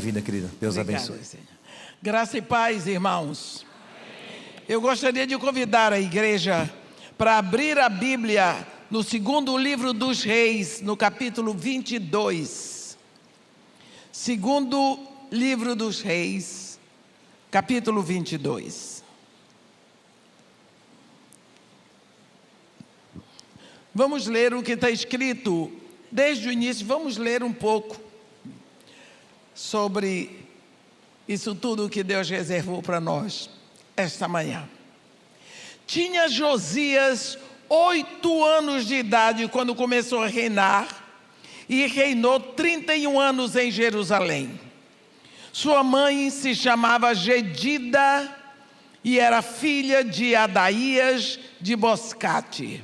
bem-vinda, querida. Deus abençoe. Senhor. Graça e paz, irmãos. Eu gostaria de convidar a igreja para abrir a Bíblia no segundo livro dos Reis, no capítulo 22. Segundo livro dos Reis, capítulo 22. Vamos ler o que está escrito desde o início. Vamos ler um pouco sobre isso tudo que Deus reservou para nós esta manhã. Tinha Josias 8 anos de idade quando começou a reinar e reinou 31 anos em Jerusalém. Sua mãe se chamava Gedida e era filha de Adaías de Boscate.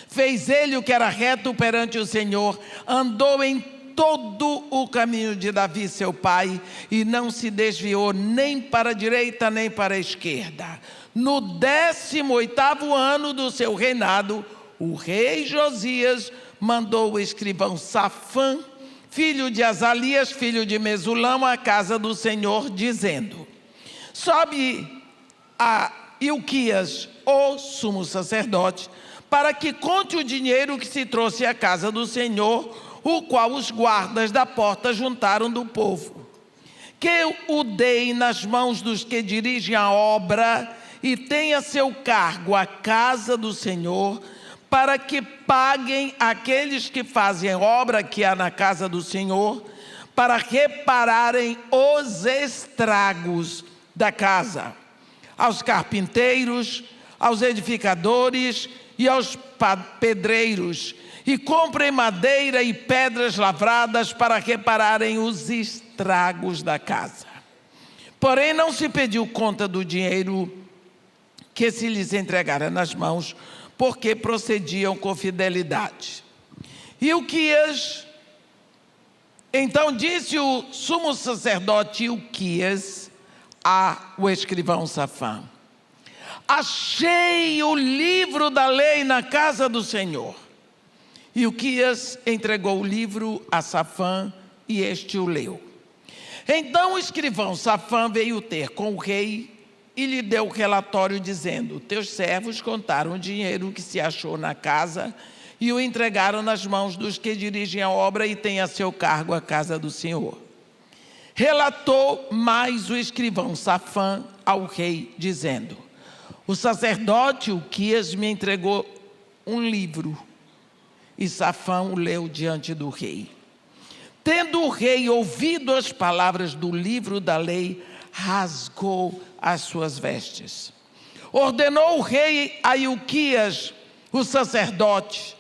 Fez ele o que era reto perante o Senhor, andou em todo o caminho de Davi seu pai e não se desviou nem para a direita nem para a esquerda. No 18º ano do seu reinado, o rei Josias mandou o escrivão Safã, filho de Azalias, filho de Mesulão, à casa do Senhor, dizendo: sobe a Ilquias, o sumo sacerdote, para que conte o dinheiro que se trouxe à casa do Senhor, o qual os guardas da porta juntaram do povo. Que o dei nas mãos dos que dirigem a obra e tenha a seu cargo a casa do Senhor, para que paguem aqueles que fazem obra que há na casa do Senhor, para repararem os estragos da casa, aos carpinteiros, aos edificadores e aos pedreiros, e comprem madeira e pedras lavradas para repararem os estragos da casa. Porém não se pediu conta do dinheiro que se lhes entregara nas mãos, porque procediam com fidelidade. Ilquias, então disse o sumo sacerdote Ilquias ao escrivão Safã: achei o livro da lei na casa do Senhor. Ilquias entregou o livro a Safã e este o leu. Então o escrivão Safã veio ter com o rei e lhe deu o relatório dizendo: teus servos contaram o dinheiro que se achou na casa e o entregaram nas mãos dos que dirigem a obra e têm a seu cargo a casa do Senhor. Relatou mais o escrivão Safã ao rei, dizendo: o sacerdote Ilquias me entregou um livro. E Safã o leu diante do rei. Tendo o rei ouvido as palavras do livro da lei, rasgou as suas vestes. Ordenou o rei a Ilquias, o sacerdote,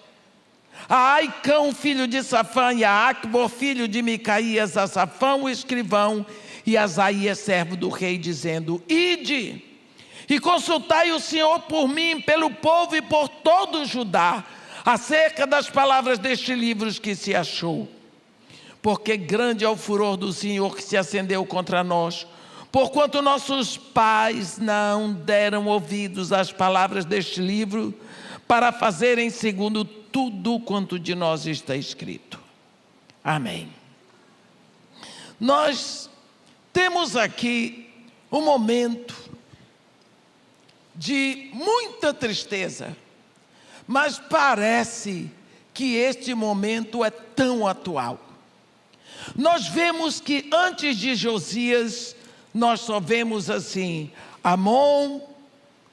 a Aicão, filho de Safã, e a Acbor, filho de Micaías, a Safã, o escrivão, e a Asaías, servo do rei, dizendo: ide e consultai o Senhor por mim, pelo povo e por todo o Judá, acerca das palavras deste livro que se achou. Porque grande é o furor do Senhor que se acendeu contra nós, porquanto nossos pais não deram ouvidos às palavras deste livro, para fazerem segundo tudo quanto de nós está escrito. Amém. Nós temos aqui um momento de muita tristeza, mas parece que este momento é tão atual. Nós vemos que antes de Josias, nós só vemos assim, Amon,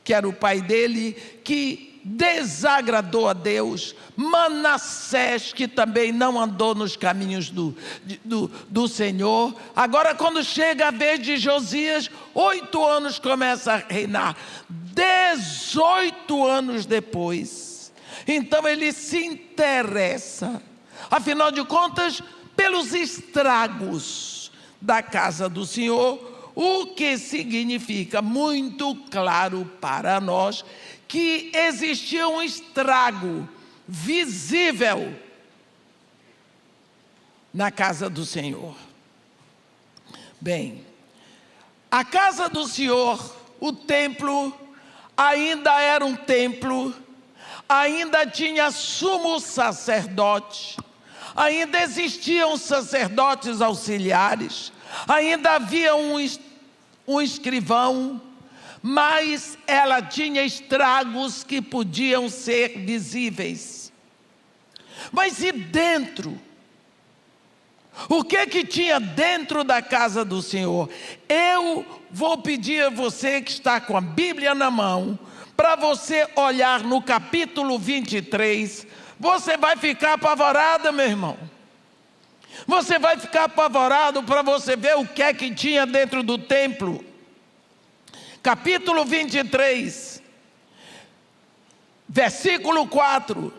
que era o pai dele, que desagradou a Deus, Manassés, que também não andou nos caminhos do Senhor. Agora, quando chega a vez de Josias, 8 anos começa a reinar, 18 anos depois, então ele se interessa, afinal de contas, pelos estragos da casa do Senhor, o que significa muito claro para nós que existia um estrago visível na casa do Senhor. Bem, a casa do Senhor, o templo, ainda era um templo, ainda tinha sumo sacerdote, ainda existiam sacerdotes auxiliares, ainda havia um escrivão, mas ela tinha estragos que podiam ser visíveis. Mas e dentro? O que tinha dentro da casa do Senhor? Eu vou pedir a você que está com a Bíblia na mão, para você olhar no capítulo 23, você vai ficar apavorada, meu irmão. Você vai ficar apavorado para você ver o que tinha dentro do templo. Capítulo 23, versículo 4.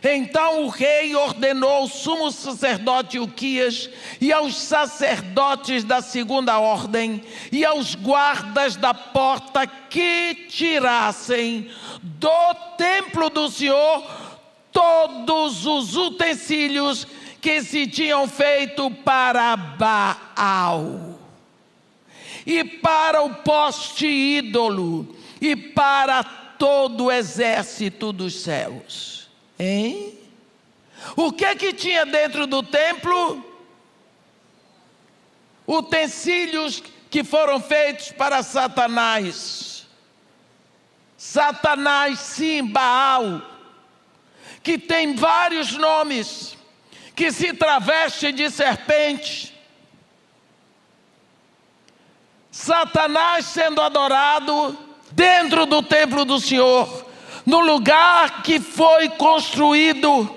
Então o rei ordenou ao sumo sacerdote Ilquias e aos sacerdotes da segunda ordem e aos guardas da porta que tirassem do templo do Senhor todos os utensílios que se tinham feito para Baal e para o poste ídolo e para todo o exército dos céus. Hein? O que tinha dentro do templo? Utensílios que foram feitos para Satanás. Satanás, sim, Baal, que tem vários nomes, que se traveste de serpente. Satanás sendo adorado dentro do templo do Senhor, no lugar que foi construído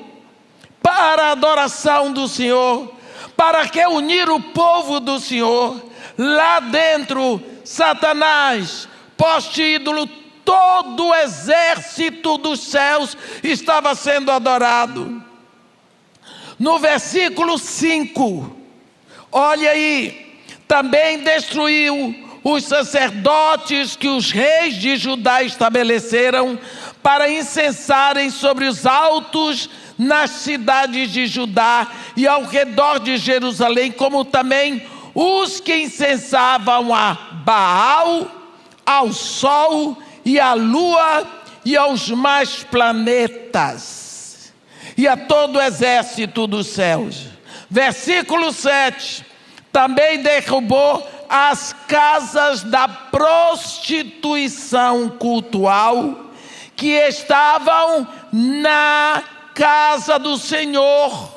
para a adoração do Senhor, para reunir o povo do Senhor. Lá dentro, Satanás, poste ídolo, todo o exército dos céus estava sendo adorado. No versículo 5, olha aí, também destruiu os sacerdotes que os reis de Judá estabeleceram para incensarem sobre os altos nas cidades de Judá e ao redor de Jerusalém, como também os que incensavam a Baal, ao sol e à lua e aos mais planetas e a todo o exército dos céus. Versículo 7, também derrubou as casas da prostituição cultual que estavam na casa do Senhor,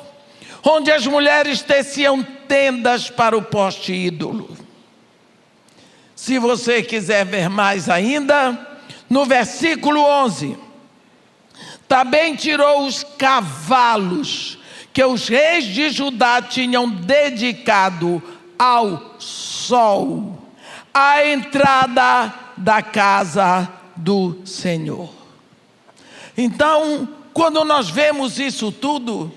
onde as mulheres teciam tendas para o poste ídolo. Se você quiser ver mais ainda, no versículo 11, também tirou os cavalos que os reis de Judá tinham dedicado ao sol, à entrada da casa do Senhor. Então, quando nós vemos isso tudo,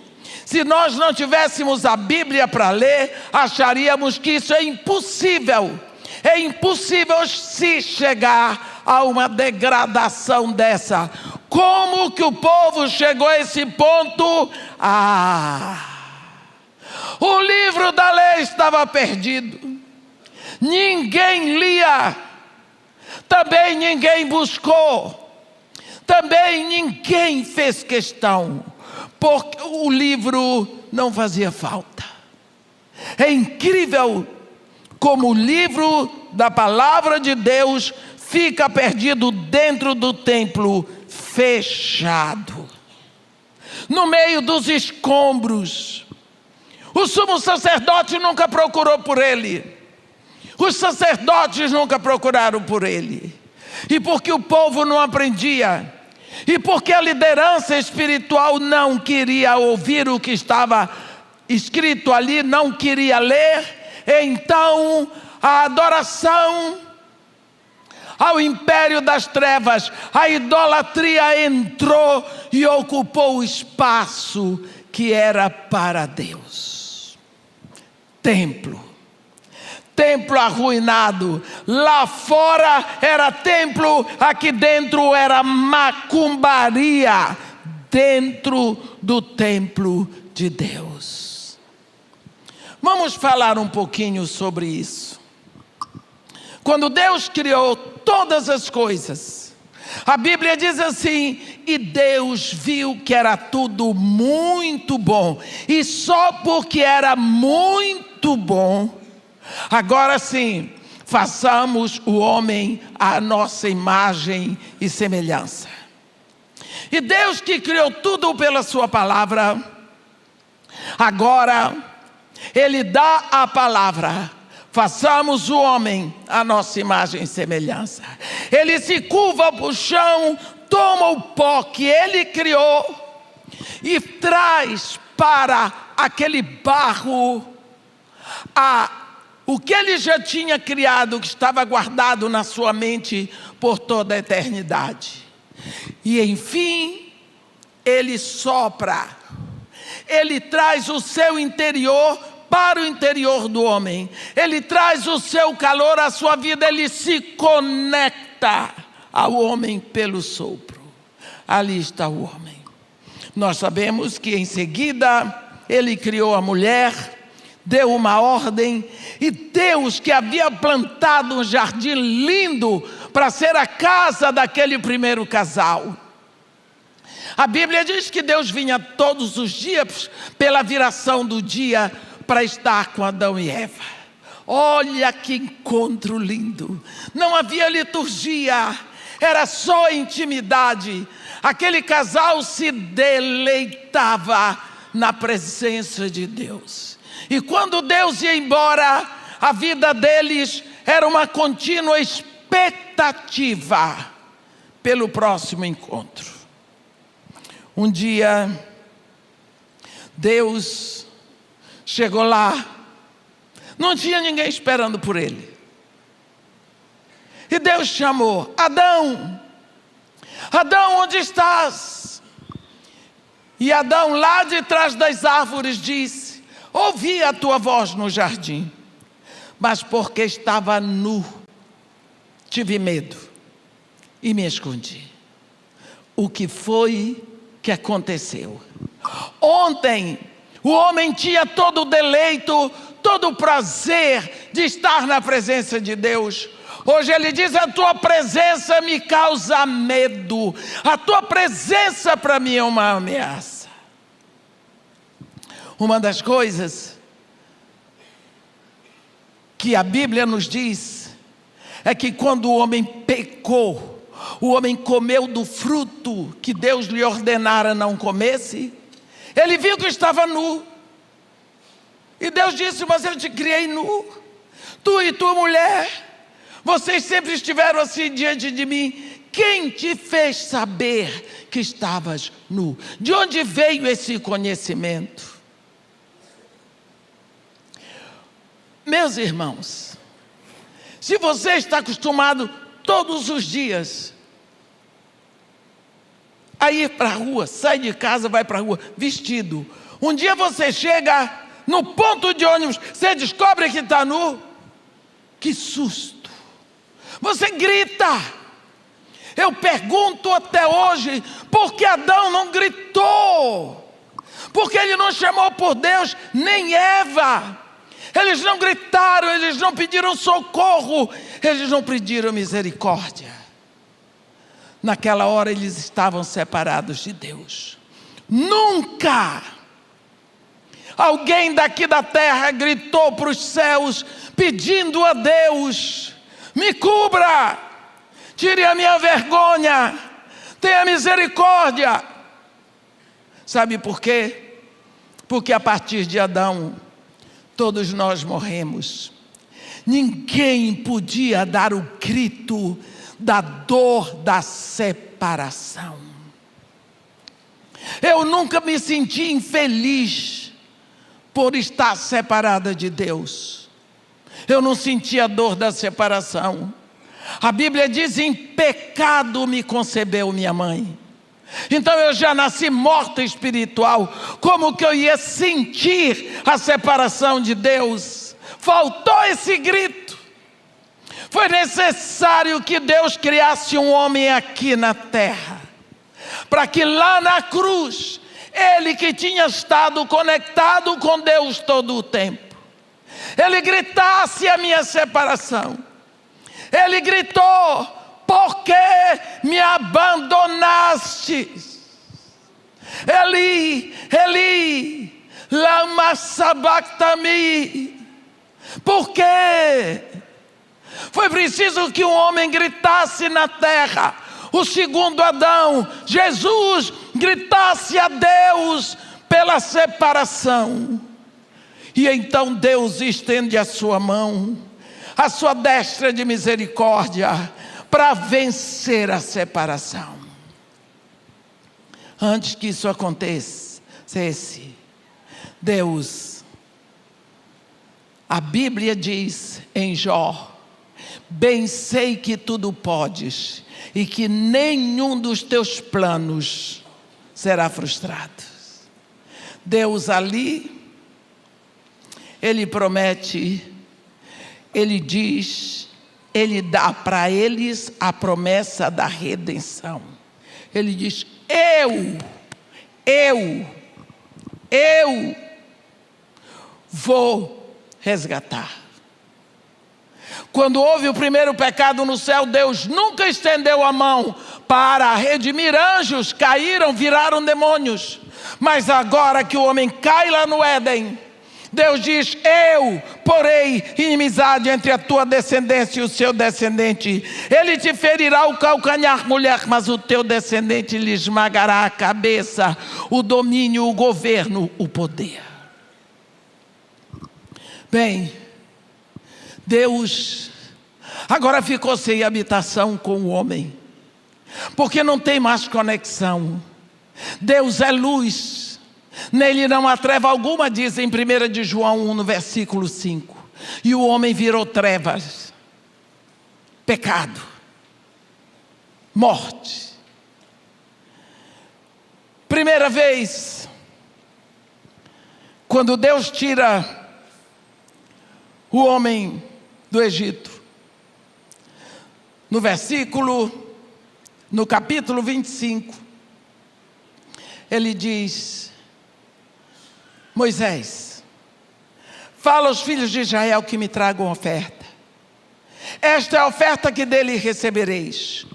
se nós não tivéssemos a Bíblia para ler, acharíamos que isso é impossível. É impossível se chegar a uma degradação dessa. Como que o povo chegou a esse ponto? O livro da lei estava perdido. Ninguém lia. Também ninguém buscou. Também ninguém fez questão, porque o livro não fazia falta. É incrível como o livro da palavra de Deus fica perdido dentro do templo fechado, no meio dos escombros. O sumo sacerdote nunca procurou por ele. Os sacerdotes nunca procuraram por ele. E porque o povo não aprendia, e porque a liderança espiritual não queria ouvir o que estava escrito ali, não queria ler, então a adoração ao império das trevas, a idolatria entrou e ocupou o espaço que era para Deus. Templo arruinado. Lá fora era templo, aqui dentro era macumbaria, dentro do templo de Deus. Vamos falar um pouquinho sobre isso. Quando Deus criou todas as coisas, A Bíblia diz assim: e Deus viu que era tudo muito bom, e só porque era muito bom, agora sim, façamos o homem à nossa imagem e semelhança. E Deus, que criou tudo pela sua palavra, agora Ele dá a palavra: façamos o homem à nossa imagem e semelhança. Ele se curva para o chão, toma o pó que Ele criou e traz para aquele barro o que Ele já tinha criado, que estava guardado na sua mente por toda a eternidade. E enfim, Ele sopra, Ele traz o seu interior para o interior do homem. Ele traz o seu calor à sua vida. Ele se conecta ao homem pelo sopro. Ali está o homem. Nós sabemos que em seguida Ele criou a mulher, deu uma ordem, e Deus, que havia plantado um jardim lindo para ser a casa daquele primeiro casal. A Bíblia diz que Deus vinha todos os dias, pela viração do dia, para estar com Adão e Eva. Olha que encontro lindo. Não havia liturgia, era só intimidade. Aquele casal se deleitava na presença de Deus. E quando Deus ia embora, a vida deles era uma contínua expectativa pelo próximo encontro. Um dia, Deus chegou lá, não tinha ninguém esperando por ele. E Deus chamou: Adão, Adão, onde estás? E Adão, lá de trás das árvores, disse: ouvi a tua voz no jardim, mas porque estava nu, tive medo e me escondi. O que foi que aconteceu? Ontem, o homem tinha todo o deleito, todo o prazer de estar na presença de Deus. Hoje ele diz: a tua presença me causa medo, a tua presença para mim é uma ameaça. Uma das coisas que a Bíblia nos diz é que quando o homem pecou, o homem comeu do fruto que Deus lhe ordenara não comesse, ele viu que estava nu. E Deus disse: mas eu te criei nu, tu e tua mulher, vocês sempre estiveram assim diante de mim. Quem te fez saber que estavas nu? De onde veio esse conhecimento? Meus irmãos, se você está acostumado todos os dias a ir para a rua, sai de casa, vai para a rua vestido, um dia você chega no ponto de ônibus, você descobre que está nu, que susto, você grita. Eu pergunto até hoje, por que Adão não gritou? Porque ele não chamou por Deus, nem Eva. Eles não gritaram, eles não pediram socorro, eles não pediram misericórdia. Naquela hora eles estavam separados de Deus. Nunca alguém daqui da terra gritou para os céus pedindo a Deus: me cubra, tire a minha vergonha, tenha misericórdia. Sabe por quê? Porque a partir de Adão, todos nós morremos. Ninguém podia dar o grito da dor da separação. Eu nunca me senti infeliz por estar separada de Deus. Eu não senti a dor da separação. A Bíblia diz: em pecado me concebeu minha mãe. Então eu já nasci morta espiritual. Como que eu ia sentir a separação de Deus? Faltou esse grito. Foi necessário que Deus criasse um homem aqui na terra, para que lá na cruz, ele que tinha estado conectado com Deus todo o tempo, ele gritasse a minha separação. Ele gritou: por que me abandonaste? Eli, Eli, lama sabachthani. Por quê? Foi preciso que um homem gritasse na terra, o segundo Adão, Jesus, gritasse a Deus pela separação. E então Deus estende a sua mão, a sua destra de misericórdia, para vencer a separação. Antes que isso acontecesse, Deus, a Bíblia diz em Jó: bem sei que tudo podes e que nenhum dos teus planos será frustrado. Deus ali, Ele promete, Ele diz, Ele dá para eles a promessa da redenção. Ele diz: eu vou resgatar. Quando houve o primeiro pecado no céu, Deus nunca estendeu a mão para redimir anjos, caíram, viraram demônios. Mas agora que o homem cai lá no Éden, Deus diz: eu porei inimizade entre a tua descendência e o seu descendente. Ele te ferirá o calcanhar, mulher, mas o teu descendente lhe esmagará a cabeça, o domínio, o governo, o poder. Bem, Deus agora ficou sem habitação com o homem, porque não tem mais conexão. Deus é luz, nele não há treva alguma, diz em 1 de João 1, no versículo 5. E o homem virou trevas, pecado, morte. Primeira vez, quando Deus tira o homem do Egito, no capítulo 25, ele diz: Moisés, fala aos filhos de Israel que me tragam oferta. Esta é a oferta que dele recebereis: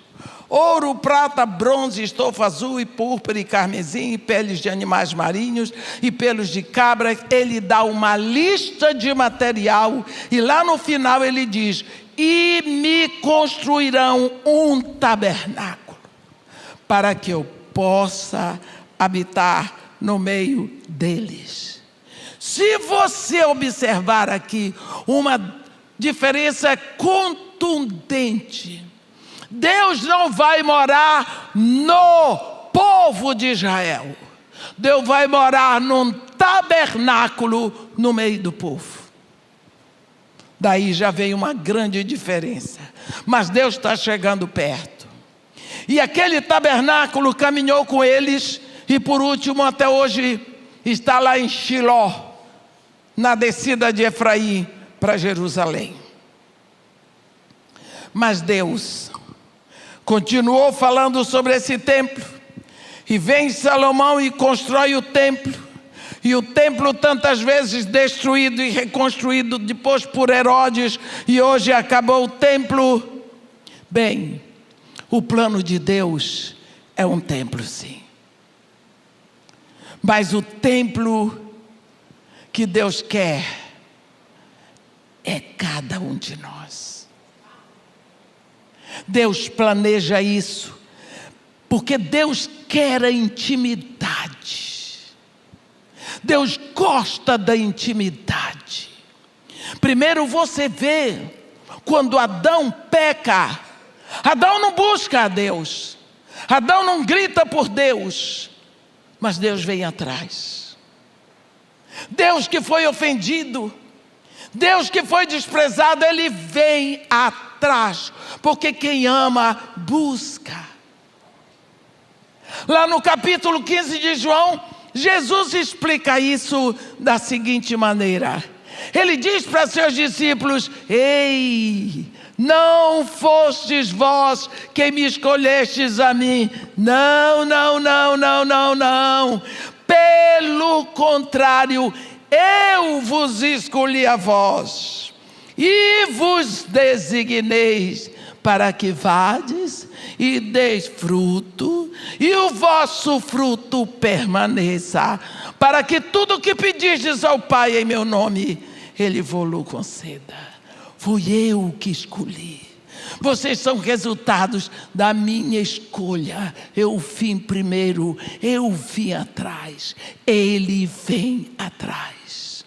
ouro, prata, bronze, estofa azul e púrpura e carmesim, e peles de animais marinhos e pelos de cabra. Ele dá uma lista de material e lá no final ele diz: e me construirão um tabernáculo para que eu possa habitar no meio deles. Se você observar aqui uma diferença contundente, Deus não vai morar no povo de Israel. Deus vai morar num tabernáculo no meio do povo. Daí já vem uma grande diferença. Mas Deus está chegando perto. E aquele tabernáculo caminhou com eles e por último até hoje está lá em Shiló, na descida de Efraim para Jerusalém. Mas Deus continuou falando sobre esse templo, e vem Salomão e constrói o templo, e o templo tantas vezes destruído e reconstruído depois por Herodes, e hoje acabou o templo. Bem, o plano de Deus é um templo, sim, mas o templo que Deus quer é cada um de nós. Deus planeja isso, porque Deus quer a intimidade. Deus gosta da intimidade. Primeiro você vê, quando Adão peca, Adão não busca a Deus, Adão não grita por Deus, mas Deus vem atrás. Deus que foi ofendido, Deus que foi desprezado, Ele vem atrás, porque quem ama, busca. Lá no capítulo 15 de João, Jesus explica isso da seguinte maneira. Ele diz para seus discípulos: ei, não fostes vós quem me escolhestes a mim. Não, não, não, não, não, não. Pelo contrário, eu vos escolhi a vós e vos designei para que vades e deis fruto, e o vosso fruto permaneça, para que tudo que pedirdes ao Pai em meu nome, Ele vos conceda. Fui eu que escolhi. Vocês são resultados da minha escolha. Eu vim primeiro, eu vim atrás, Ele vem atrás.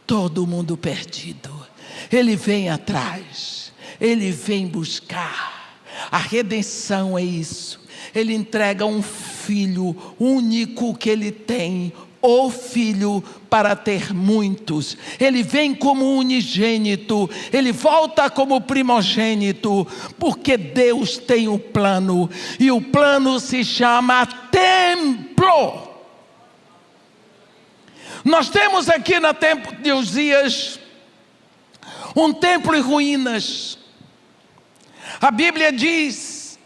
Todo mundo perdido, Ele vem atrás, Ele vem buscar. A redenção é isso. Ele entrega um filho único que Ele tem, o filho para ter muitos. Ele vem como unigênito, Ele volta como primogênito, porque Deus tem um plano, e o plano se chama templo. Nós temos aqui no tempo de Uzias um templo em ruínas. A Bíblia diz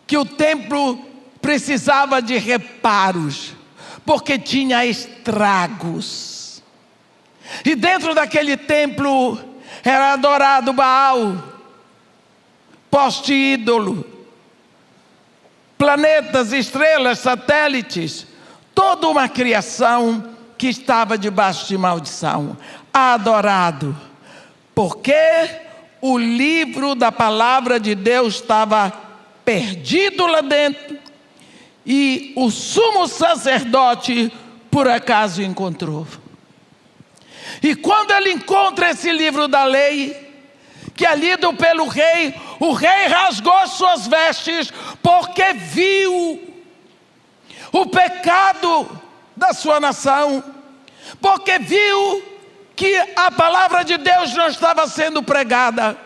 que o templo precisava de reparos, porque tinha estragos. E dentro daquele templo era adorado Baal, poste ídolo, planetas, estrelas, satélites, toda uma criação que estava debaixo de maldição, adorado, porque o livro da palavra de Deus estava perdido lá dentro, e o sumo sacerdote por acaso encontrou. E quando ele encontra esse livro da lei, que é lido pelo rei, o rei rasgou suas vestes, porque viu o pecado da sua nação, porque viu que a palavra de Deus não estava sendo pregada,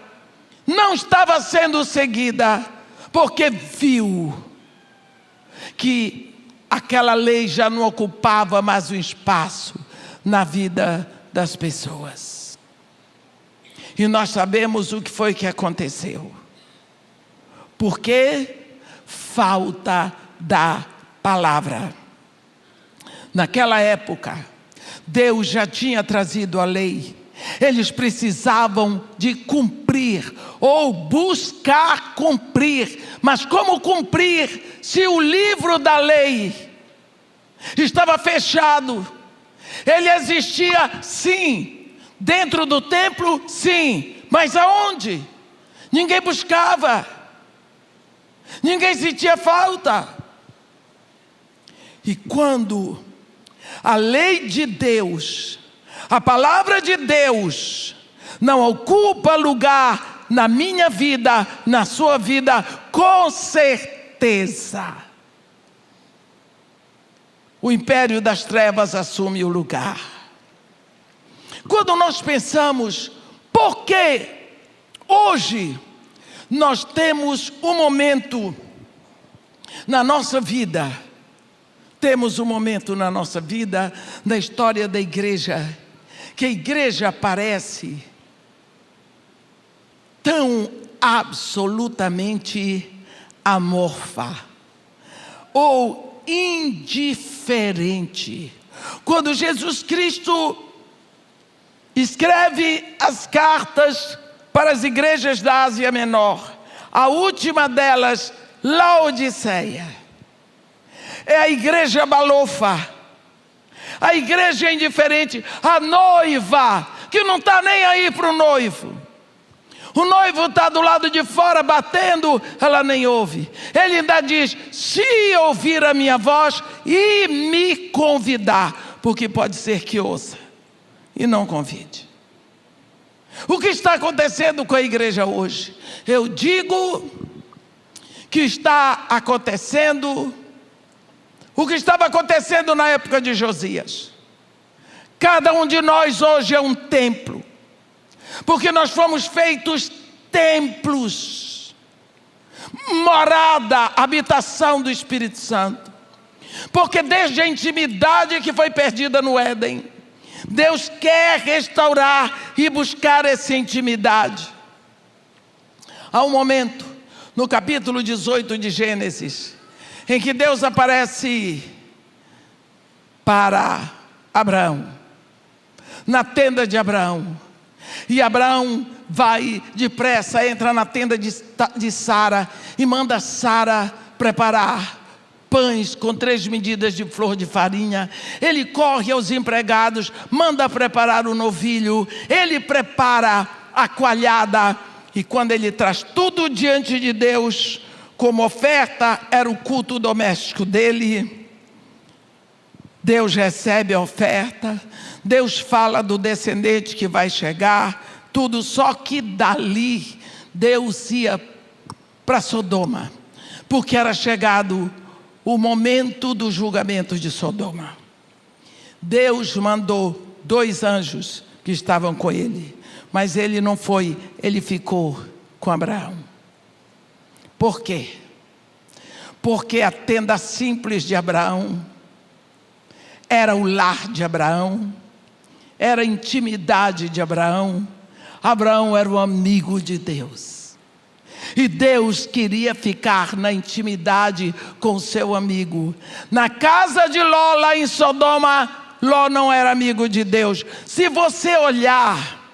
não estava sendo seguida, porque viu que aquela lei já não ocupava mais um espaço na vida das pessoas. E nós sabemos o que foi que aconteceu. Porque falta da palavra. Naquela época, Deus já tinha trazido a lei. Eles precisavam de cumprir, ou buscar cumprir. Mas como cumprir, se o livro da lei estava fechado? Ele existia, sim, dentro do templo, sim, mas aonde? Ninguém buscava, ninguém sentia falta. E quando a lei de Deus, a palavra de Deus, não ocupa lugar na minha vida, na sua vida, com certeza o império das trevas assume o lugar. Quando nós pensamos, por que hoje nós temos um momento na nossa vida, na história da igreja, que a igreja parece tão absolutamente amorfa ou indiferente. Quando Jesus Cristo escreve as cartas para as igrejas da Ásia Menor, a última delas, Laodiceia, é a igreja balofa, a igreja indiferente, a noiva que não está nem aí para o noivo. O noivo está do lado de fora batendo, ela nem ouve. Ele ainda diz, se ouvir a minha voz e me convidar, porque pode ser que ouça e não convide. O que está acontecendo com a igreja hoje? Eu digo que está acontecendo o que estava acontecendo na época de Josias. Cada um de nós hoje é um templo, porque nós fomos feitos templos, morada, habitação do Espírito Santo. Porque desde a intimidade que foi perdida no Éden, Deus quer restaurar e buscar essa intimidade. Há um momento, no capítulo 18 de Gênesis, em que Deus aparece para Abraão, na tenda de Abraão. E Abraão vai depressa, entra na tenda de Sara e manda Sara preparar pães com 3 medidas de flor de farinha. Ele corre aos empregados, manda preparar o novilho, ele prepara a coalhada, e quando ele traz tudo diante de Deus, como oferta, era o culto doméstico dele. Deus recebe a oferta, Deus fala do descendente que vai chegar, tudo, só que dali Deus ia para Sodoma, porque era chegado o momento do julgamento de Sodoma. Deus mandou 2 anjos que estavam com ele, mas ele não foi, ele ficou com Abraão. Por quê? Porque a tenda simples de Abraão era o lar de Abraão, era a intimidade de Abraão. Abraão era o amigo de Deus. E Deus queria ficar na intimidade com seu amigo. Na casa de Ló, lá em Sodoma, Ló não era amigo de Deus. Se você olhar,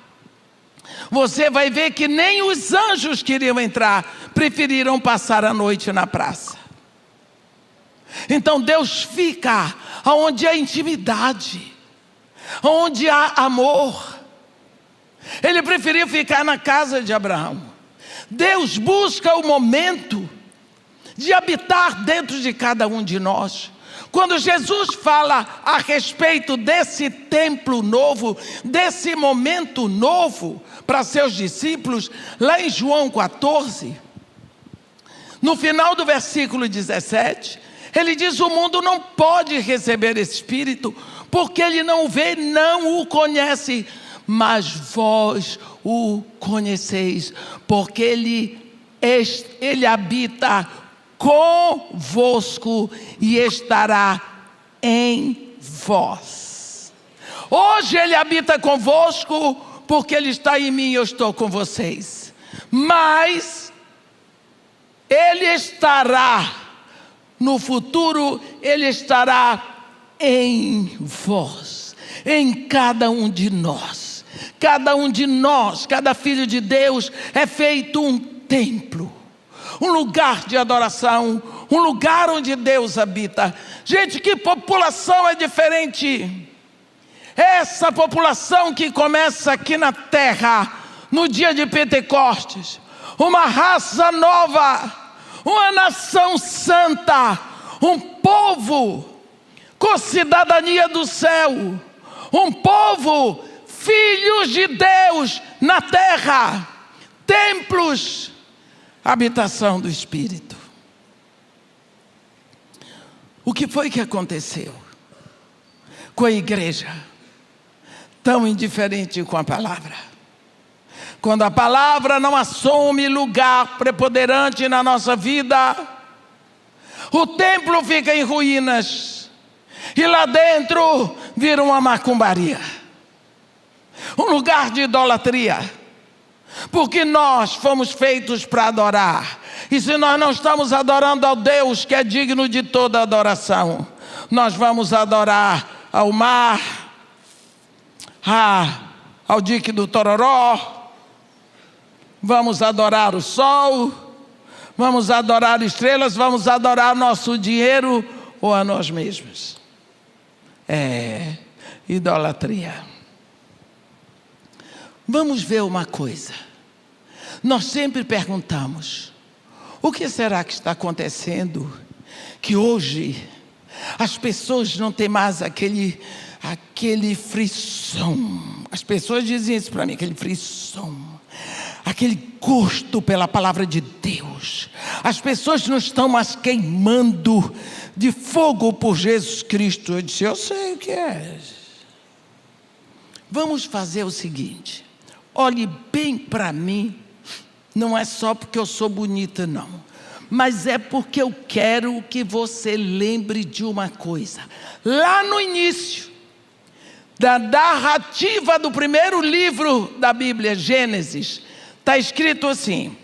você vai ver que nem os anjos queriam entrar, preferiram passar a noite na praça. Então Deus fica onde há intimidade, onde há amor. Ele preferiu ficar na casa de Abraão. Deus busca o momento de habitar dentro de cada um de nós. Quando Jesus fala a respeito desse templo novo, desse momento novo para seus discípulos, lá em João 14, no final do versículo 17, ele diz: o mundo não pode receber esse Espírito, porque ele não o vê, não o conhece, mas vós o conheceis, porque ele habita convosco e estará em vós. Hoje ele habita convosco, porque ele está em mim e eu estou com vocês. Mas ele estará, no futuro, ele estará em vós, em cada um de nós. Cada um de nós, cada filho de Deus é feito um templo, um lugar de adoração, um lugar onde Deus habita. Gente, que população é diferente. Essa população que começa aqui na terra, no dia de Pentecostes, uma raça nova, uma nação santa, um povo com cidadania do céu, um povo filhos de Deus na terra, templos, habitação do Espírito. O que foi que aconteceu com a igreja, tão indiferente com a palavra? Quando a palavra não assume lugar preponderante na nossa vida, o templo fica em ruínas, e lá dentro vira uma macumbaria, um lugar de idolatria, porque nós fomos feitos para adorar, e se nós não estamos adorando ao Deus que é digno de toda adoração, nós vamos adorar ao mar, ao dique do Tororó, vamos adorar o sol, vamos adorar estrelas, vamos adorar nosso dinheiro ou a nós mesmos. É idolatria. Vamos ver uma coisa. Nós sempre perguntamos: o que será que está acontecendo? Que hoje as pessoas não têm mais aquele frisson. As pessoas dizem isso para mim, aquele frisson, aquele gosto pela palavra de Deus. As pessoas não estão mais queimando de fogo por Jesus Cristo. Eu disse: eu sei o que é. Vamos fazer o seguinte: olhe bem para mim. Não é só porque eu sou bonita, não, mas é porque eu quero que você lembre de uma coisa. Lá no início da narrativa do primeiro livro da Bíblia, Gênesis, está escrito assim: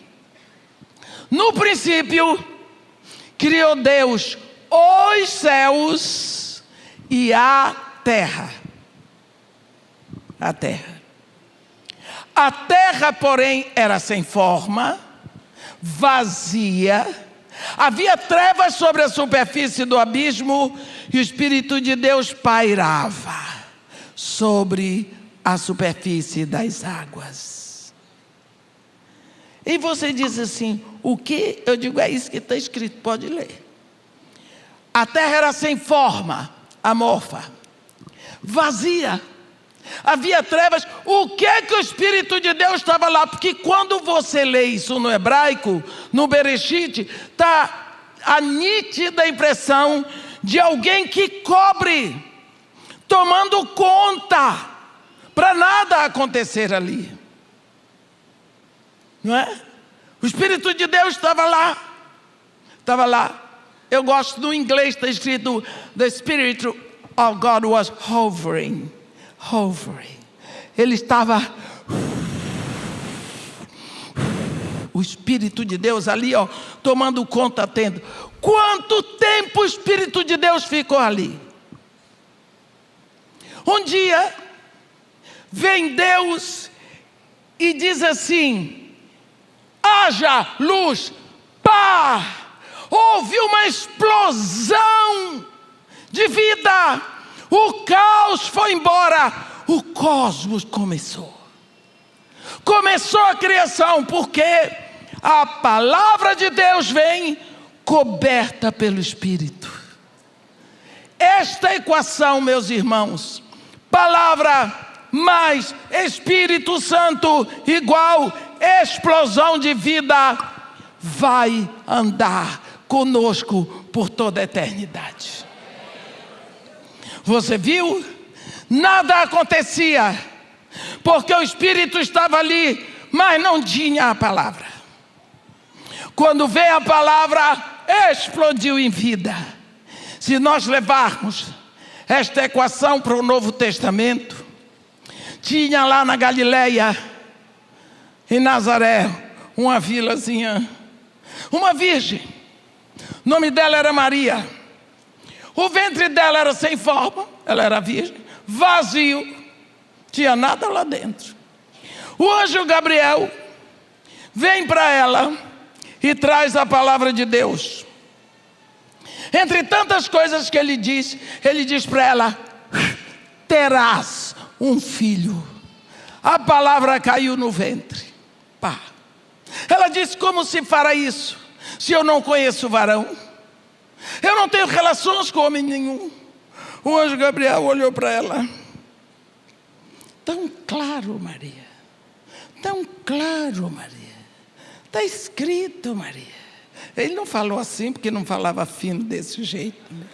no princípio criou Deus os céus e a terra. A terra. A terra, porém, era sem forma, vazia. Havia trevas sobre a superfície do abismo e o Espírito de Deus pairava sobre a superfície das águas. E você diz assim, o que? Eu digo, é isso que está escrito, pode ler. A terra era sem forma, amorfa, vazia. Havia trevas. O que é que o Espírito de Deus estava lá? Porque quando você lê isso no hebraico, no Bereshit, está a nítida impressão de alguém que cobre, tomando conta, para nada acontecer ali. Não é? O Espírito de Deus estava lá. Estava lá. Eu gosto do inglês, está escrito, The Spirit of God was hovering. Hovering. Ele estava, o Espírito de Deus ali, ó, tomando conta, tendo. Quanto tempo o Espírito de Deus ficou ali? Um dia, vem Deus e diz assim, haja luz, pá! Houve uma explosão de vida. O caos foi embora, o cosmos começou. Começou a criação, porque a palavra de Deus vem coberta pelo Espírito. Esta equação, meus irmãos, palavra mais Espírito Santo igual explosão de vida, vai andar conosco por toda a eternidade. Você viu? Nada acontecia, porque o Espírito estava ali, mas não tinha a palavra. Quando veio a palavra, explodiu em vida. Se nós levarmos esta equação para o Novo Testamento, tinha lá na Galileia, em Nazaré, uma vilazinha, uma virgem, o nome dela era Maria. O ventre dela era sem forma, ela era virgem, vazio, tinha nada lá dentro. O anjo Gabriel vem para ela e traz a palavra de Deus. Entre tantas coisas que ele diz para ela, terás um filho. A palavra caiu no ventre. Pá. Ela disse, como se fará isso, se eu não conheço o varão? Eu não tenho relações com homem nenhum. O anjo Gabriel olhou para ela. Tão claro, Maria. Tão claro, Maria. Está escrito, Maria. Ele não falou assim, porque não falava fino desse jeito, né?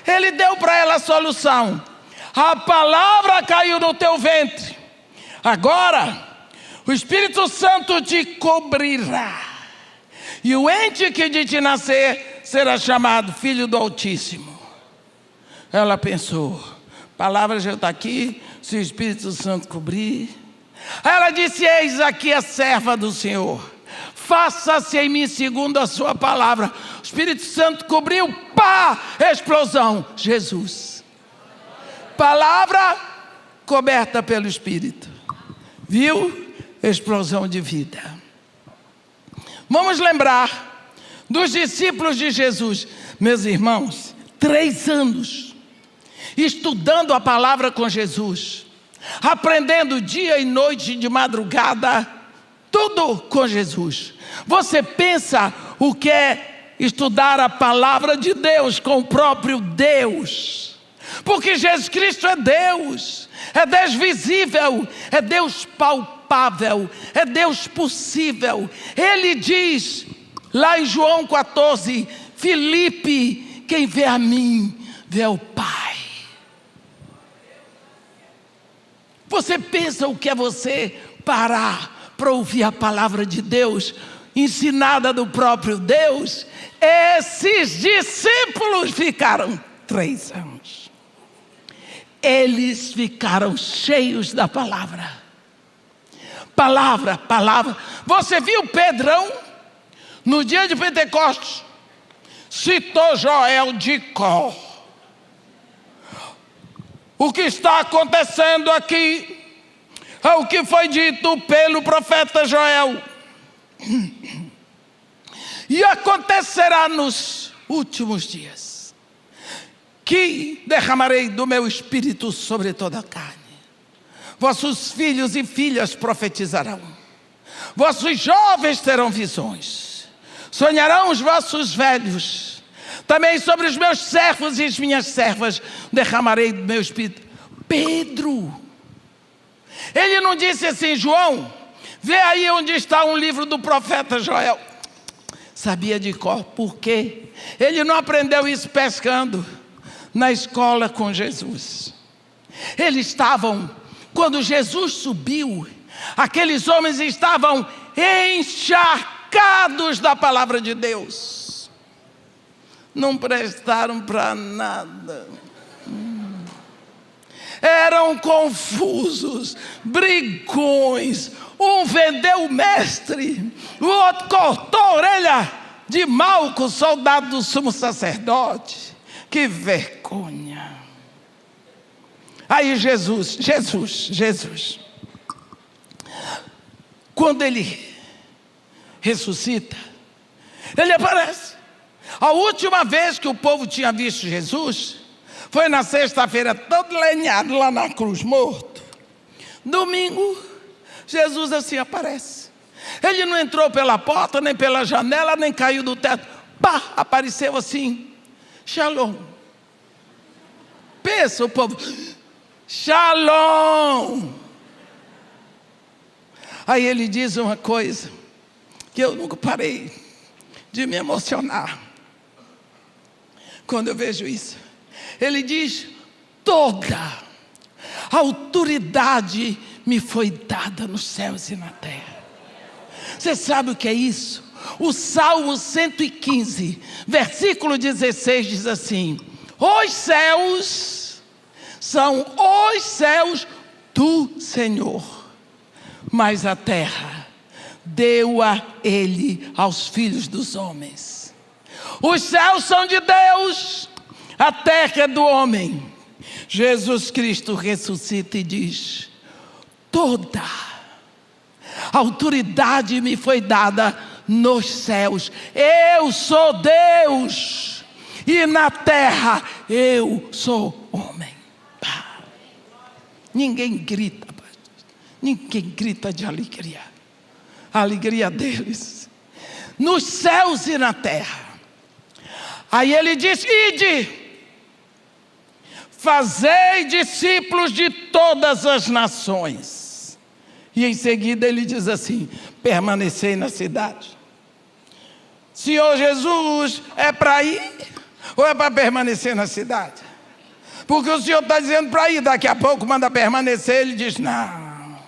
Ele deu para ela a solução. A palavra caiu no teu ventre. Agora, o Espírito Santo te cobrirá. E o ente que de te nascer será chamado Filho do Altíssimo. Ela pensou, a palavra já está aqui, se o Espírito Santo cobrir. Ela disse, eis aqui a serva do Senhor. Faça-se em mim segundo a sua palavra. O Espírito Santo cobriu, pá, explosão, Jesus. Palavra coberta pelo Espírito. Viu? Explosão de vida. Vamos lembrar dos discípulos de Jesus, meus irmãos, 3 anos, estudando a palavra com Jesus, aprendendo dia e noite, de madrugada, tudo com Jesus. Você pensa o que é estudar a palavra de Deus com o próprio Deus? Porque Jesus Cristo é Deus visível, é Deus palpável, é Deus possível. Ele diz lá em João 14, Filipe, quem vê a mim, vê o Pai. Você pensa o que é você parar para ouvir a palavra de Deus, ensinada do próprio Deus? Esses discípulos ficaram 3 anos. Eles ficaram cheios da palavra. Palavra, palavra. Você viu Pedrão? No dia de Pentecostes, citou Joel de cor. O que está acontecendo aqui ao que foi dito pelo profeta Joel. E acontecerá nos últimos dias que derramarei do meu espírito sobre toda a carne. Vossos filhos e filhas profetizarão. Vossos jovens terão visões. Sonharão os vossos velhos. Também sobre os meus servos e as minhas servas derramarei do meu espírito. Pedro, ele não disse assim: João, vê aí onde está um livro do profeta Joel. Sabia de cor. Por quê? Ele não aprendeu isso pescando na escola com Jesus. Eles estavam, quando Jesus subiu, aqueles homens estavam encharcados da palavra de Deus. Não prestaram para nada. Eram confusos, brigões. Um vendeu o mestre, o outro cortou a orelha de Malco, soldado do sumo sacerdote. Que vergonha. Aí Jesus, quando ele ressuscita, ele aparece. A última vez que o povo tinha visto Jesus foi na sexta-feira, todo lenhado lá na cruz, morto. Domingo, Jesus assim aparece. Ele não entrou pela porta, nem pela janela, nem caiu do teto. Pá, apareceu assim. Shalom. Pensa o povo. Shalom. Aí ele diz uma coisa que eu nunca parei de me emocionar quando eu vejo isso. Ele diz: toda a autoridade me foi dada nos céus e na terra. Você sabe o que é isso? O Salmo 115, versículo 16 diz assim: os céus são os céus do Senhor, mas a terra deu-a ele aos filhos dos homens. Os céus são de Deus, a terra é do homem. Jesus Cristo ressuscita e diz: toda a autoridade me foi dada nos céus. Eu sou Deus e na terra eu sou homem. Pá. Ninguém grita, ninguém grita de alegria. A alegria deles nos céus e na terra. Aí ele diz: ide, fazei discípulos de todas as nações. E em seguida ele diz assim: permanecei na cidade. Senhor Jesus, é para ir ou é para permanecer na cidade? Porque o Senhor está dizendo para ir, daqui a pouco manda permanecer. Ele diz: não,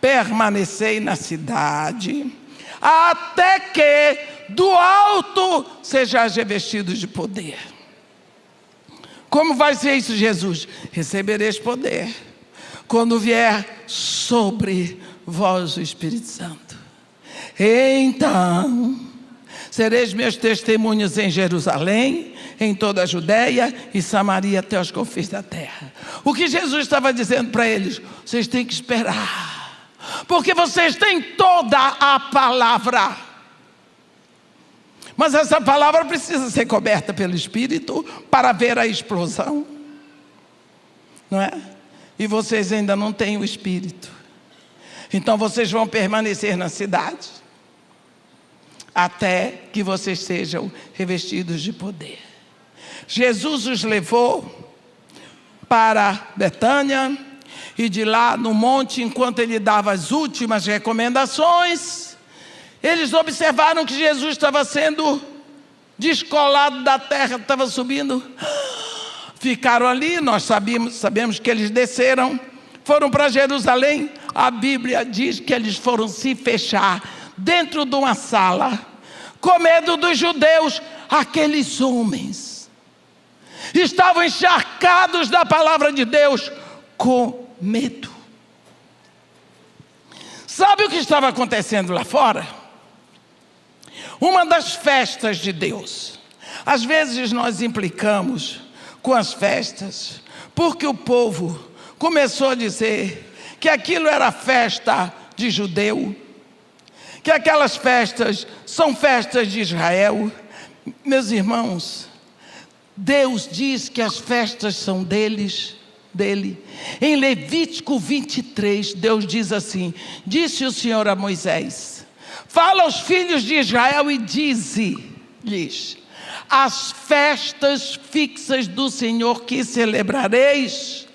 permanecei na cidade, até que do alto sejais revestidos de poder. Como vai ser isso, Jesus? Recebereis poder quando vier sobre vós o Espírito Santo. Então sereis meus testemunhas em Jerusalém, em toda a Judéia e Samaria, até os confins da terra. O que Jesus estava dizendo para eles? Vocês têm que esperar, porque vocês têm toda a palavra. Mas essa palavra precisa ser coberta pelo Espírito para ver a explosão, não é? E vocês ainda não têm o Espírito. Então vocês vão permanecer na cidade até que vocês sejam revestidos de poder. Jesus os levou para Betânia, e de lá no monte, enquanto ele dava as últimas recomendações, eles observaram que Jesus estava sendo descolado da terra, estava subindo. Ficaram ali, nós sabemos que eles desceram, foram para Jerusalém. A Bíblia diz que eles foram se fechar dentro de uma sala, com medo dos judeus. Aqueles homens estavam encharcados da palavra de Deus, com medo. Sabe o que estava acontecendo lá fora? Uma das festas de Deus. Às vezes nós implicamos com as festas, porque o povo começou a dizer que aquilo era festa de judeu, que aquelas festas são festas de Israel. Meus irmãos, Deus diz que as festas são dele. Em Levítico 23, Deus diz assim: disse o Senhor a Moisés: fala aos filhos de Israel e dize-lhes: as festas fixas do Senhor que celebrareis,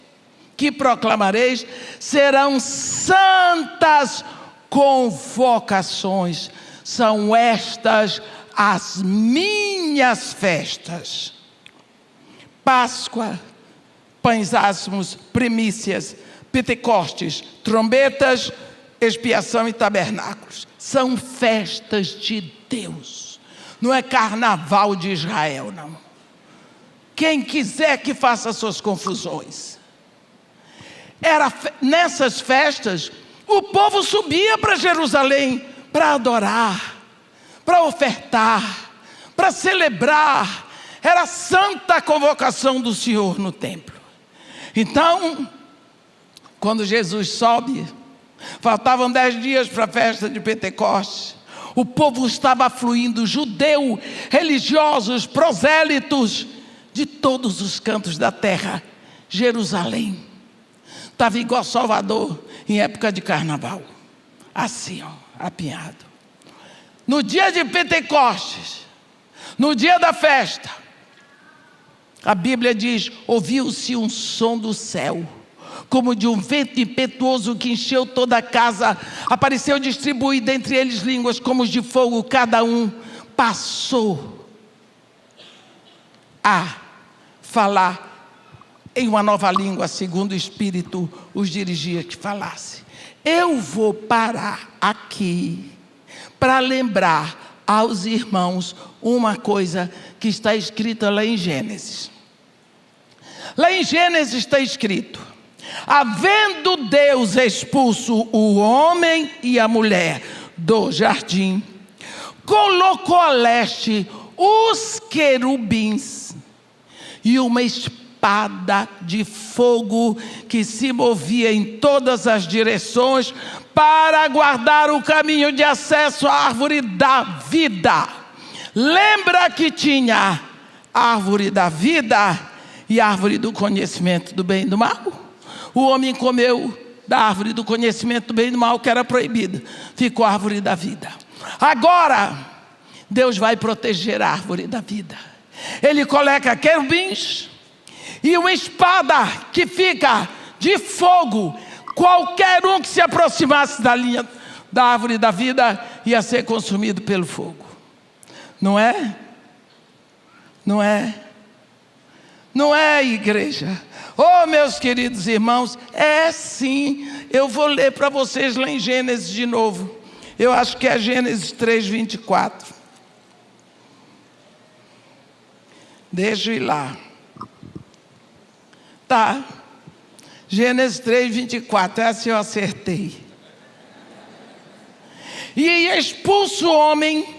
que proclamareis, serão santas convocações. São estas as minhas festas: Páscoa, pães asmos, primícias, Pentecostes, trombetas, expiação e tabernáculos. São festas de Deus. Não é carnaval de Israel, não. Quem quiser que faça suas confusões. Nessas festas, o povo subia para Jerusalém para adorar, para ofertar, para celebrar. Era a santa convocação do Senhor no templo. Então, quando Jesus sobe, faltavam 10 dias para a festa de Pentecostes, o povo estava fluindo, judeu, religiosos, prosélitos, de todos os cantos da terra. Jerusalém estava igual Salvador em época de carnaval, assim, ó, apinhado. No dia de Pentecostes, no dia da festa, a Bíblia diz: ouviu-se um som do céu, como de um vento impetuoso que encheu toda a casa. Apareceu distribuída entre eles línguas como de fogo. Cada um passou a falar em uma nova língua, segundo o Espírito os dirigia que falasse. Eu vou parar aqui para lembrar aos irmãos uma coisa que está escrita lá em Gênesis. Lá em Gênesis está escrito: havendo Deus expulso o homem e a mulher do jardim, colocou a leste os querubins e uma espada de fogo que se movia em todas as direções para guardar o caminho de acesso à árvore da vida. Lembra que tinha a árvore da vida e a árvore do conhecimento do bem e do mal? O homem comeu da árvore do conhecimento do bem e do mal, que era proibida. Ficou a árvore da vida. Agora, Deus vai proteger a árvore da vida. Ele coloca querubins e uma espada que fica de fogo. Qualquer um que se aproximasse da linha da árvore da vida ia ser consumido pelo fogo. Não é? Não é? Não é, igreja? Oh, meus queridos irmãos, é sim. Eu vou ler para vocês lá em Gênesis de novo. Eu acho que é Gênesis 3:24. Deixa eu ir lá. Tá. Gênesis 3:24. Essa eu acertei. E expulso o homem,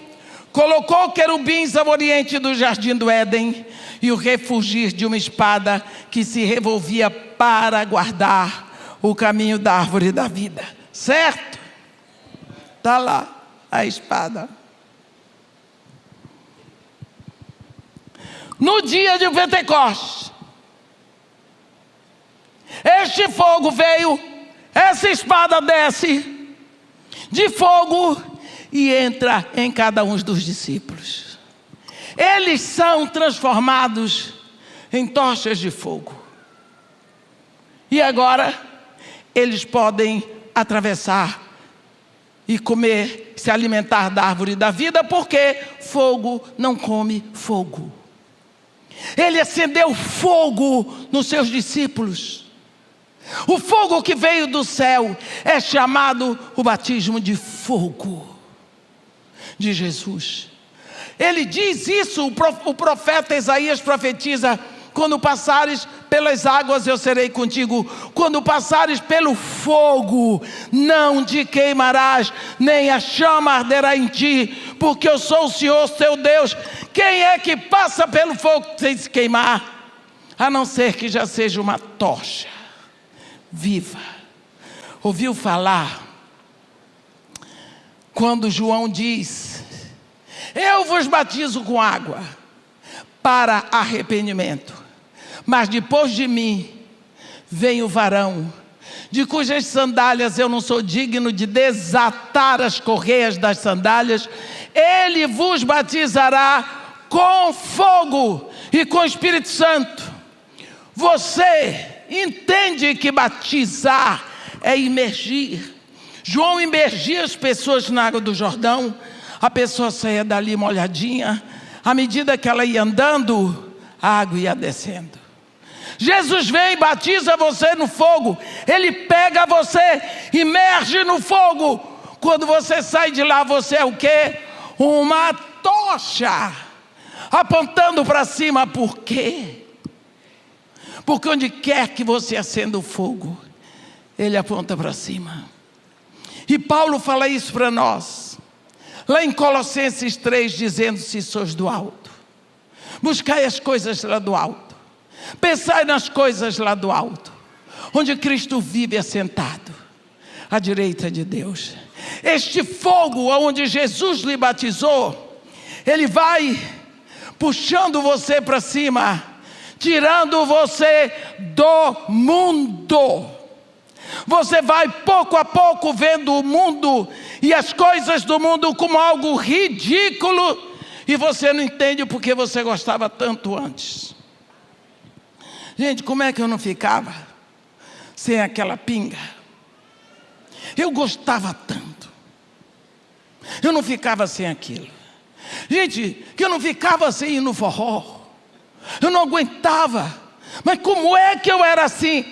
colocou querubins ao oriente do jardim do Éden, e o refugir de uma espada que se revolvia para guardar o caminho da árvore da vida. Certo? Está lá a espada. No dia de Pentecostes, este fogo veio, essa espada desce de fogo e entra em cada um dos discípulos. Eles são transformados em tochas de fogo. E agora, eles podem atravessar e comer, se alimentar da árvore da vida, porque fogo não come fogo. Ele acendeu fogo nos seus discípulos. O fogo que veio do céu é chamado o batismo de fogo de Jesus. Ele diz isso, o profeta Isaías profetiza: quando passares pelas águas eu serei contigo, quando passares pelo fogo não te queimarás, nem a chama arderá em ti, porque eu sou o Senhor teu Deus. Quem é que passa pelo fogo sem se queimar? A não ser que já seja uma tocha viva. ouviu falar quando João diz: eu vos batizo com água para arrependimento, mas depois de mim vem o varão, de cujas sandálias eu não sou digno de desatar as correias das sandálias. Ele vos batizará com fogo e com Espírito Santo. Você entende que batizar é imergir? João imergia as pessoas na água do Jordão. A pessoa saía dali molhadinha. À medida que ela ia andando, a água ia descendo. Jesus vem e batiza você no fogo. Ele pega você, imerge no fogo. Quando você sai de lá, você é o quê? Uma tocha, apontando para cima. Por quê? Porque onde quer que você acenda o fogo, ele aponta para cima. E Paulo fala isso para nós, lá em Colossenses 3, dizendo: se sois do alto, buscai as coisas lá do alto, pensai nas coisas lá do alto, onde Cristo vive assentado à direita de Deus. Este fogo onde Jesus lhe batizou, ele vai puxando você para cima, tirando você do mundo. Você vai pouco a pouco vendo o mundo e as coisas do mundo como algo ridículo, e você não entende porque você gostava tanto antes. Gente, como é que eu não ficava sem aquela pinga? Eu gostava tanto. Eu não ficava sem aquilo. Gente, que eu não ficava sem ir no forró. Eu não aguentava. Mas como é que eu era assim?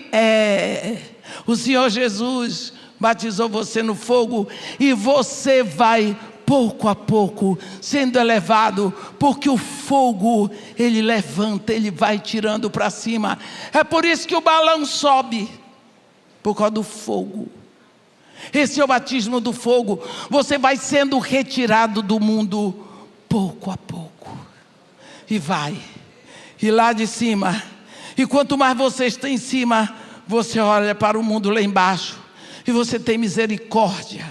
O Senhor Jesus batizou você no fogo, e você vai pouco a pouco sendo elevado, porque o fogo, ele levanta, ele vai tirando para cima. É por isso que o balão sobe, por causa do fogo. Esse é o batismo do fogo. Você vai sendo retirado do mundo pouco a pouco, e vai, e lá de cima, e quanto mais você está em cima, você olha para o mundo lá embaixo, e você tem misericórdia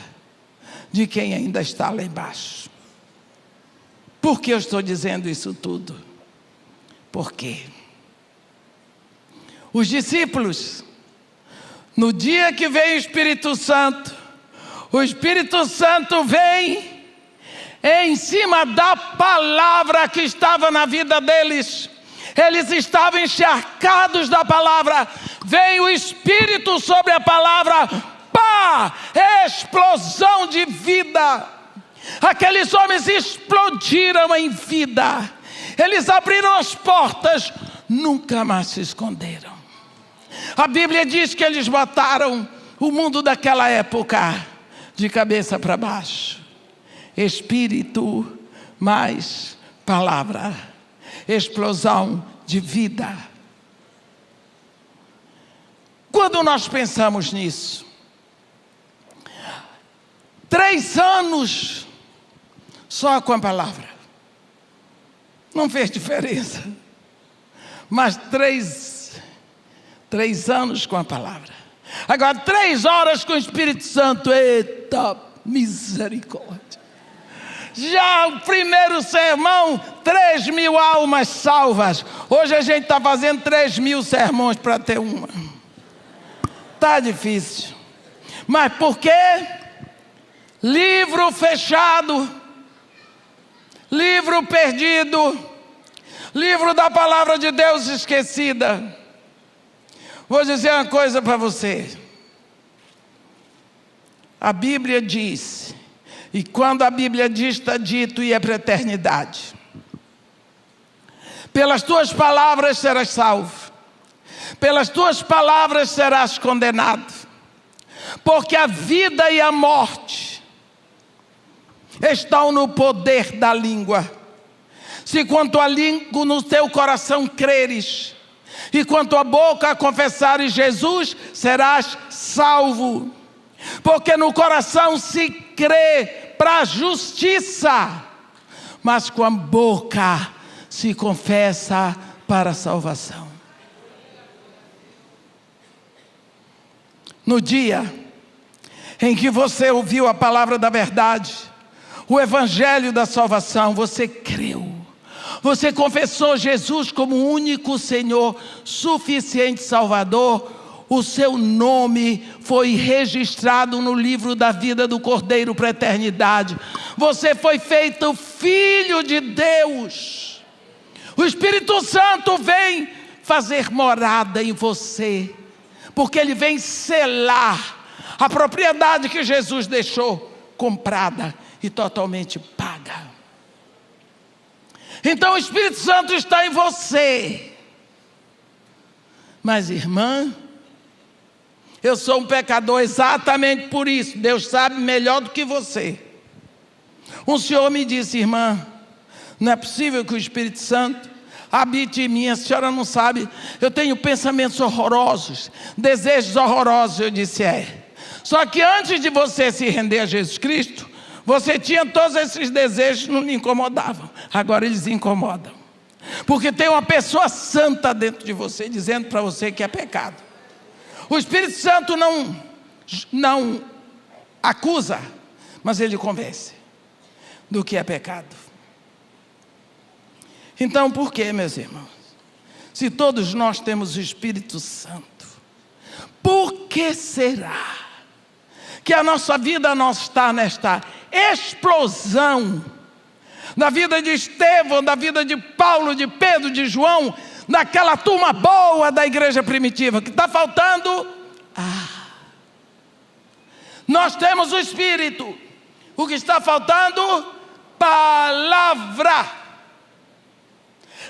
de quem ainda está lá embaixo. Por que eu estou dizendo isso tudo? Porque os discípulos, no dia que veio o Espírito Santo vem em cima da palavra que estava na vida deles. Eles estavam encharcados da palavra. Veio o Espírito sobre a palavra. Pá! Explosão de vida. Aqueles homens explodiram em vida. Eles abriram as portas, nunca mais se esconderam. A Bíblia diz que eles botaram o mundo daquela época de cabeça para baixo. Espírito mais palavra. Explosão de vida. Quando nós pensamos nisso, 3 anos só com a palavra, não fez diferença, mas 3 anos com a palavra. Agora 3 horas com o Espírito Santo, eita misericórdia. Já o primeiro sermão, 3.000 almas salvas. Hoje a gente está fazendo 3.000 sermões para ter uma. Está difícil. Mas por quê? Livro fechado, livro perdido, livro da palavra de Deus esquecida. Vou dizer uma coisa para você. A Bíblia diz, e quando a Bíblia diz, está dito e é para a eternidade. Pelas tuas palavras serás salvo, pelas tuas palavras serás condenado, porque a vida e a morte estão no poder da língua. Se quanto a língua no teu coração creres, e quanto a boca confessares Jesus, serás salvo. Porque no coração se crê para a justiça, mas com a boca se confessa para a salvação. No dia em que você ouviu a palavra da verdade, o evangelho da salvação, você creu. Você confessou Jesus como o único Senhor, suficiente Salvador. O seu nome foi registrado no livro da vida do Cordeiro para a eternidade. Você foi feito filho de Deus. O Espírito Santo vem fazer morada em você, porque ele vem selar a propriedade que Jesus deixou, comprada e totalmente paga. Então o Espírito Santo está em você. Mas irmã, eu sou um pecador exatamente por isso. Deus sabe melhor do que você. Um senhor me disse: irmã, não é possível que o Espírito Santo habite em mim. A senhora não sabe, eu tenho pensamentos horrorosos, desejos horrorosos. Eu disse: é. Só que antes de você se render a Jesus Cristo, você tinha todos esses desejos, não lhe incomodavam. Agora eles incomodam. Porque tem uma pessoa santa dentro de você, dizendo para você que é pecado. O Espírito Santo não acusa, mas ele convence do que é pecado. Então, por que, meus irmãos? Se todos nós temos o Espírito Santo, por que será que a nossa vida não está nesta explosão? Na vida de Estevão, da vida de Paulo, de Pedro, de João, naquela turma boa da igreja primitiva, que está faltando? Nós temos o Espírito. O que está faltando? Palavra.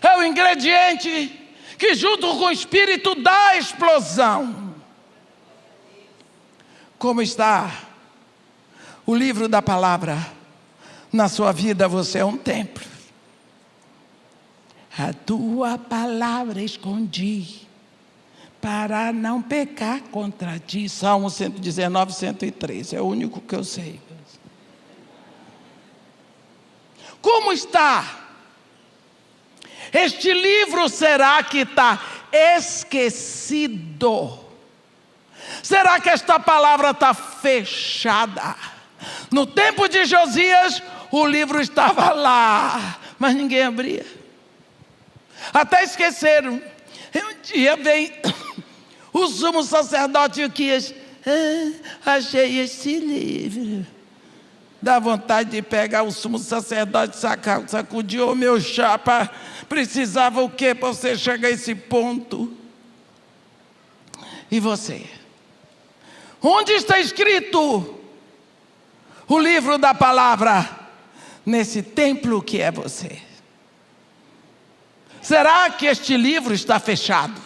É o ingrediente que junto com o Espírito dá a explosão. Como está o livro da palavra na sua vida? Você é um templo. A tua palavra escondi, para não pecar contra ti. Salmo 119, 113, é o único que eu sei. Como está? Este livro será que está esquecido? Será que esta palavra está fechada? No tempo de Josias, o livro estava lá, mas ninguém abria. Até esqueceram. Um dia vem o sumo sacerdote Ilquias: achei este livro. Dá vontade de pegar o sumo sacerdote, sacudir: ô meu chapa, precisava o quê para você chegar a esse ponto? E você? Onde está escrito o livro da palavra? Nesse templo que é você. Será que este livro está fechado?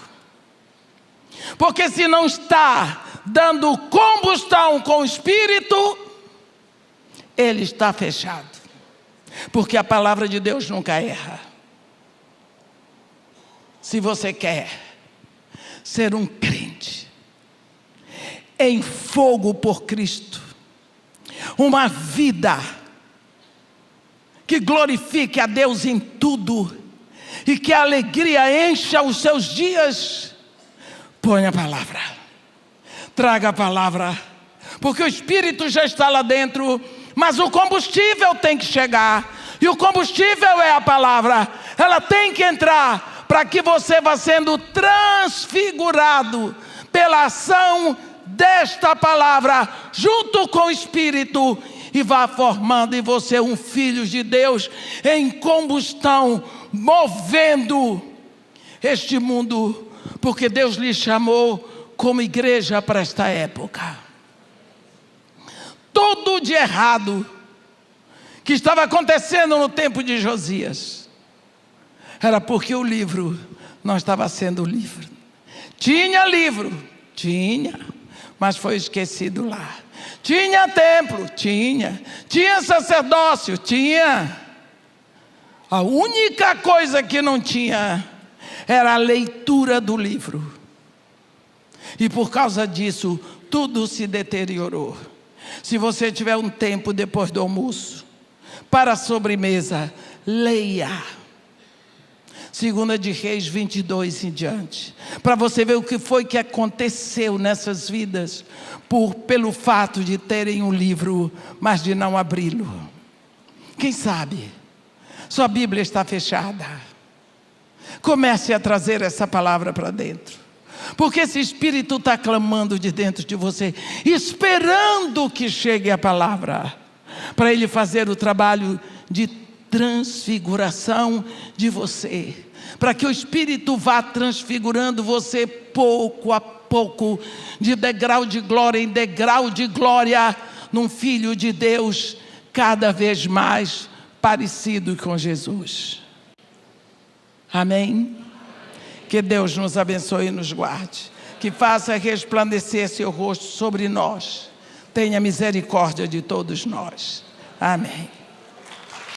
Porque se não está dando combustão com o Espírito, ele está fechado. Porque a palavra de Deus nunca erra. Se você quer ser um crente em fogo por Cristo, uma vida que glorifique a Deus em tudo, e que a alegria encha os seus dias, ponha a palavra, traga a palavra, porque o Espírito já está lá dentro, mas o combustível tem que chegar, e o combustível é a palavra. Ela tem que entrar, para que você vá sendo transfigurado pela ação desta palavra, junto com o Espírito, e vá formando em você um filho de Deus em combustão, movendo este mundo, porque Deus lhe chamou como igreja para esta época. Tudo de errado que estava acontecendo no tempo de Josias era porque o livro não estava sendo livro. Tinha livro, tinha, mas foi esquecido lá. Tinha templo, tinha sacerdócio, tinha. A única coisa que não tinha era a leitura do livro. E por causa disso, tudo se deteriorou. Se você tiver um tempo depois do almoço, para a sobremesa, leia. Segunda de Reis 22 em diante, para você ver o que foi que aconteceu nessas vidas, pelo fato de terem um livro, mas de não abri-lo. Quem sabe, sua Bíblia está fechada. Comece a trazer essa palavra para dentro, porque esse Espírito está clamando de dentro de você, esperando que chegue a palavra, para ele fazer o trabalho de transfiguração de você, para que o Espírito vá transfigurando você pouco a pouco, de degrau de glória em degrau de glória, num Filho de Deus cada vez mais parecido com Jesus. Amém? Que Deus nos abençoe e nos guarde, que faça resplandecer seu rosto sobre nós, tenha misericórdia de todos nós. Amém.